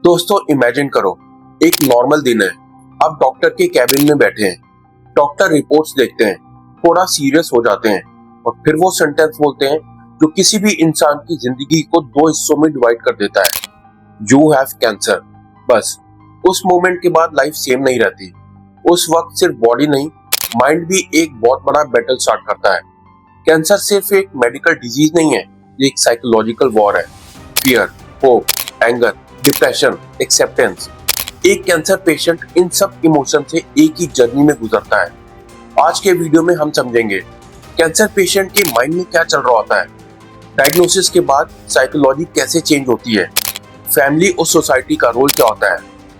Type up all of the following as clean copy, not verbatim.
दोस्तों इमेजिन करो, एक नॉर्मल दिन है। आप डॉक्टर के कैबिन में बैठे हैं। डॉक्टर रिपोर्ट्स देखते हैं, थोड़ा सीरियस हो जाते हैं और फिर वो सेंटेंस बोलते हैं जो किसी भी इंसान की जिंदगी को दो हिस्सों में डिवाइड कर देता है। You have cancer. बस उस मोमेंट के बाद लाइफ सेम नहीं रहती। उस वक्त सिर्फ बॉडी नहीं, माइंड भी एक बहुत बड़ा बैटल स्टार्ट करता है। कैंसर सिर्फ एक मेडिकल डिजीज नहीं है, ये एक साइकोलॉजिकल वॉर है। Fear, hope, anger, depression, acceptance. एक कैंसर पेशेंट इन सब इमोशन से एक ही जर्नी में गुजरता है। आज के वीडियो में हम समझेंगे कैंसर पेशेंट के माइंड में क्या चल रहा होता है, डायग्नोसिस के बाद साइकोलॉजी कैसे चेंज होती है, फैमिली और सोसाइटी का रोल क्या होता है।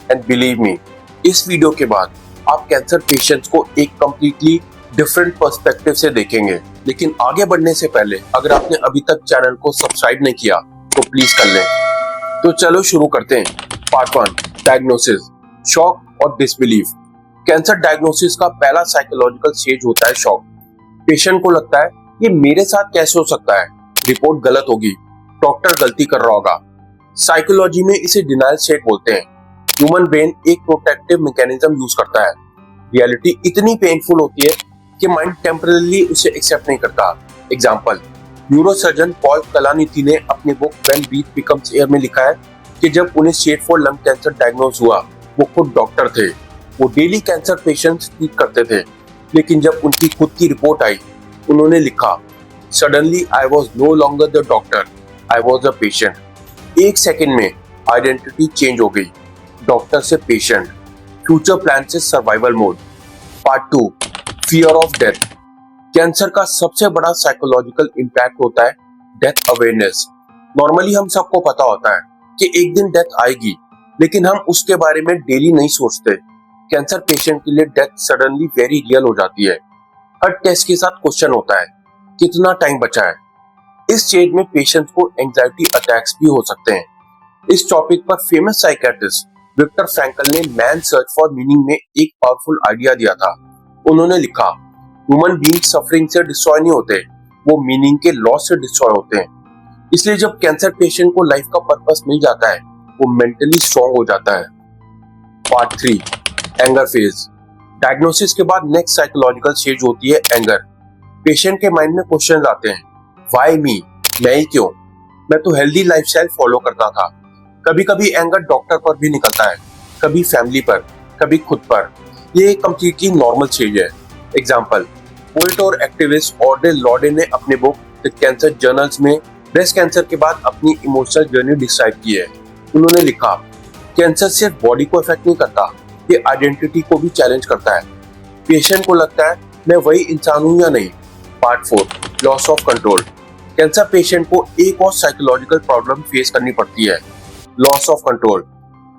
एंड बिलीव मी, इस वीडियो के बाद आप कैंसर पेशेंट्स को एक कंप्लीटली डिफरेंट पर्सपेक्टिव से देखेंगे। लेकिन आगे बढ़ने से पहले अगर आपने अभी तक चैनल को सब्सक्राइब नहीं किया तो प्लीज कर लें। तो चलो शुरू करते हैं। पार्ट 1, डायग्नोसिस, शॉक और डिसबिलीफ। कैंसर डायग्नोसिस का पहला साइकोलॉजिकल स्टेज होता है शॉक। पेशेंट को लगता है ये मेरे साथ कैसे हो सकता है, रिपोर्ट गलत होगी, डॉक्टर गलती कर रहा होगा। साइकोलॉजी में इसे डिनायल स्टेट बोलते हैं। ह्यूमन ब्रेन एक प्रोटेक्टिव मैकेनिज्म यूज करता है। रियलिटी इतनी पेनफुल होती है कि माइंड टेम्पररी उसे एक्सेप्ट नहीं करता। एग्जाम्पल, न्यूरोसर्जन पॉल कलानिथी ने अपनी book when breath becomes air में लिखा है कि जब उन्हें स्टेज 4 लंग कैंसर डायग्नोज हुआ, वो खुद डॉक्टर थे। वो डेली कैंसर पेशेंट्स ट्रीट करते थे, लेकिन जब उनकी खुद की रिपोर्ट आई, उन्होंने लिखा, suddenly I was no longer the doctor, I was a patient. एक सेकेंड में आइडेंटिटी चेंज हो गई, डॉक्टर से पेशेंट, फ्यूचर प्लान से survival mode. Part 2, fear of death. Cancer का सबसे बड़ा साइकोलॉजिकल इम्पैक्ट होता है डेथ अवेयरनेस। नॉर्मली हम सबको पता होता है कि एक दिन डेथ आएगी, लेकिन हम उसके बारे में डेली नहीं सोचते। कैंसर पेशेंट के लिए डेथ सडनली वेरी रियल हो जाती है। हर टेस्ट के साथ क्वेश्चन होता है, कितना टाइम बचा है। इस स्टेज में पेशेंट्स को एंजाइटी अटैक्स भी हो सकते हैं। इस टॉपिक पर फेमस साइकियाट्रिस्ट विक्टर फ्रैंकल ने मैन सर्च फॉर मीनिंग में एक पावरफुल आइडिया दिया था। उन्होंने लिखा, ह्यूमन बीइंग सफरिंग से डिस्ट्रॉय नहीं होते, वो मीनिंग के लॉस से डिस्ट्रॉय होते हैं। इसलिए जब कैंसर पेशेंट को लाइफ का पर्पस मिल जाता है, वो मेंटली स्ट्रॉन्ग हो जाता है। Part 3, anger phase. डायग्नोसिस के बाद नेक्स्ट साइकोलॉजिकल स्टेज होती है एंगर। पेशेंट के माइंड में क्वेश्चंस आते हैं, व्हाई मी, मैं ही क्यों, मैं तो हेल्दी लाइफस्टाइल फॉलो करता था। कभी कभी एंगर डॉक्टर पर भी निकलता है, कभी फैमिली पर, कभी खुद पर। ये कंप्लीटली नॉर्मल स्टेज है। एग्जाम्पल, पोएट और एक्टिविस्ट ऑड्रे लॉर्डे ने अपने बुक द कैंसर जर्नल्स में ब्रेस्ट कैंसर के बाद अपनी इमोशनल जर्नी डिस्क्राइब की है। उन्होंने लिखा, कैंसर सिर्फ बॉडी को इफेक्ट नहीं करता, ये आइडेंटिटी को भी चैलेंज करता है। पेशेंट को लगता है मैं वही इंसान हूं या नहीं। Part 4, loss of control. Cancer patient को एक और साइकोलॉजिकल प्रॉब्लम फेस करनी पड़ती है, loss of control.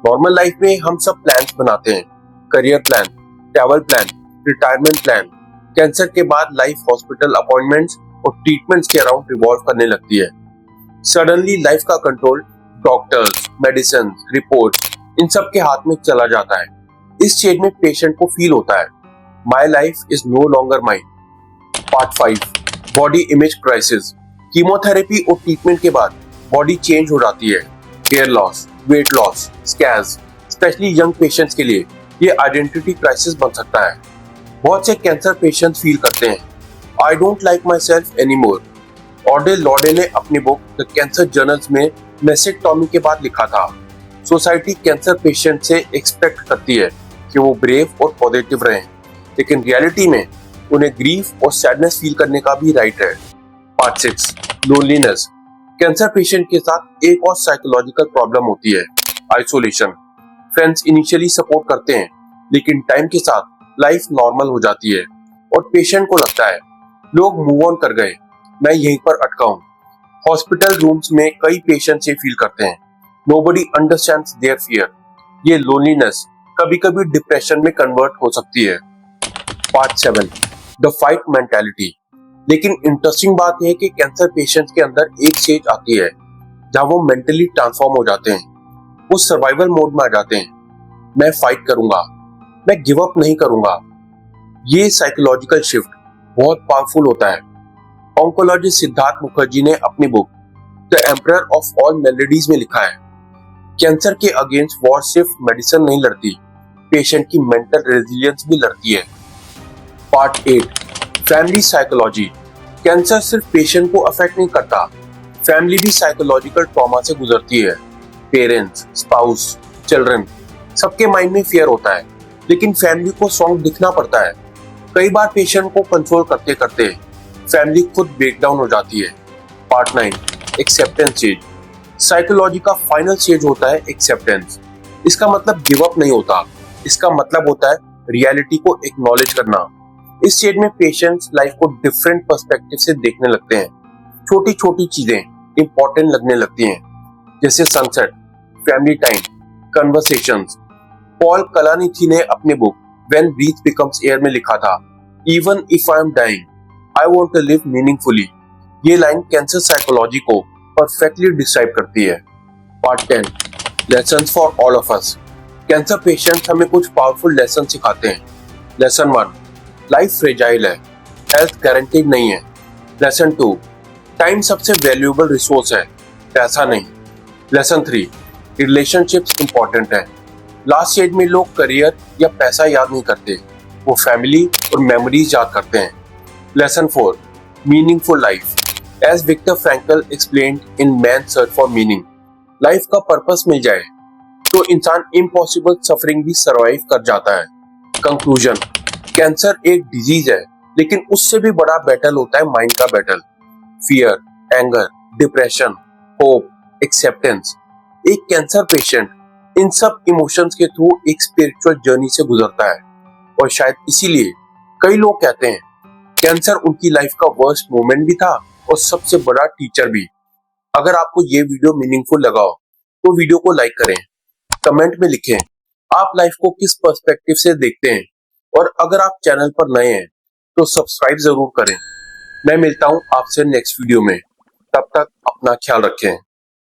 Normal life में हम सब प्लान्स बनाते हैं, career plan, travel plan, retirement plan. Cancer के बाद लाइफ हॉस्पिटल अपॉइंटमेंट्स और ट्रीटमेंट्स के अराउंड रिवॉल्व करने लगती है। सडनली लाइफ का कंट्रोल डॉक्टर्स, मेडिसिन, रिपोर्ट्स, इन सब के हाथ में चला जाता है। इस स्टेज में पेशेंट को फील होता है, my life is no longer mine. Part 5, body image crisis. Chemotherapy और ट्रीटमेंट के बाद बॉडी चेंज हो जाती है। Hair loss, weight loss, scars, specially young patients के लिए ये आइडेंटिटी क्राइसिस बन सकता है। बहुत से कैंसर पेशेंट्स फील करते हैं, I don't like my self any more. Audrey l'Ordre ने अपनी बुक द कैंसर जर्नल्स में मेसेक्टॉमी के बाद लिखा था, सोसाइटी कैंसर पेशेंट से एक्सपेक्ट करती है कि वो ब्रेव और पॉजिटिव रहें, लेकिन रियलिटी में उन्हें ग्रीफ और सैडनेस फील करने का भी राइट है। Part 6, loneliness. कैंसर पेशेंट के साथ एक और साइकोलॉजिकल प्रॉब्लम होती है, आइसोलेशन। फ्रेंड्स इनिशियली सपोर्ट करते हैं, लेकिन टाइम के साथ लाइफ नॉर्मल हो जाती है और पेशेंट को लगता है लोग मूव ऑन कर गए, मैं यहीं पर अटका हूं। हॉस्पिटल रूम्स में कई पेशेंट ये फील करते हैं, नोबडी अंडरस्टैंड्स देयर फियर। ये लोनलीनेस कभी कभी डिप्रेशन में कन्वर्ट हो सकती है। Part 7, the fight mentality. लेकिन इंटरेस्टिंग बात यह है कि कैंसर पेशेंट्स के अंदर एक स्टेज आती है जहां वो मेंटली ट्रांसफॉर्म हो जाते हैं। वो सर्वाइवल मोड में आ जाते हैं, मैं फाइट करूंगा, मैं गिव अप नहीं करूंगा। ये साइकोलॉजिकल शिफ्ट बहुत पावरफुल होता है। ऑन्कोलॉजिस्ट सिद्धार्थ मुखर्जी ने अपनी book the emperor of all melodies में लिखा है, कैंसर के अगेंस्ट वॉर सिर्फ मेडिसिन नहीं लड़ती, पेशेंट की मेंटल रेजिलियंस भी लड़ती है। Part 8, family psychology. कैंसर सिर्फ पेशेंट को अफेक्ट नहीं करता, फैमिली भी साइकोलॉजिकल ट्रॉमा से गुजरती है। पेरेंट्स, स्पाउस, चिल्ड्रन, सबके माइंड में फियर होता है, लेकिन फैमिली को स्ट्रॉन्ग दिखना पड़ता है। कई बार पेशेंट को कंट्रोल करते करते फैमिली खुद ब्रेकडाउन हो जाती है। Part 9, acceptance stage. साइकोलॉजी का फाइनल स्टेज होता है एक्सेप्टेंस। इसका मतलब गिव अप नहीं होता, इसका मतलब होता है रियलिटी को एक्नॉलेज करना। इस स्टेज में पेशेंट्स लाइफ को डिफरेंट पर्सपेक्टिव से देखने लगते हैं। छोटी छोटी चीजें इंपॉर्टेंट लगने लगती हैं, जैसे sunset, family time, conversations. Paul Kalanithi ने अपनी book when breath becomes air में लिखा था, even if I am dying I want to live meaningfully. ये लाइन कैंसर साइकोलॉजी को परफेक्टली डिस्क्राइब करती है। Part 10, lessons for all of us. Cancer patients हमें कुछ पावरफुल लेसन सिखाते हैं। लेसन 1, लाइफ फ्रेजाइल है, हेल्थ गारंटीड नहीं है। लेसन 2, टाइम सबसे वैल्यूएबल रिसोर्स है, पैसा नहीं। लेसन 3, रिलेशनशिप्स इंपॉर्टेंट है। लास्ट स्टेज में लोग करियर या पैसा याद नहीं करते, वो फैमिली और मेमोरीज याद करते हैं। Lesson 4, meaningful life. As Victor Frankl explained in man search for meaning, life का पर्पस मिल जाए तो इंसान इम्पॉसिबल सफरिंग भी सरवाइव कर जाता है। कंक्लूजन, कैंसर एक डिजीज है, लेकिन उससे भी बड़ा बैटल होता है माइंड का battle. Fear, anger, depression, hope, acceptance. एक कैंसर पेशेंट इन सब इमोशंस के थ्रू एक स्पिरिचुअल जर्नी से गुजरता है, और शायद इसीलिए कई लोग कहते हैं कैंसर उनकी लाइफ का वर्स्ट मोमेंट भी था और सबसे बड़ा टीचर भी। अगर आपको ये वीडियो मीनिंगफुल लगा हो तो वीडियो को लाइक करें, कमेंट में लिखें आप लाइफ को किस पर्सपेक्टिव से देखते हैं, और अगर आप चैनल पर नए हैं तो सब्सक्राइब जरूर करें। मैं मिलता हूं आपसे नेक्स्ट वीडियो में, तब तक अपना ख्याल रखें।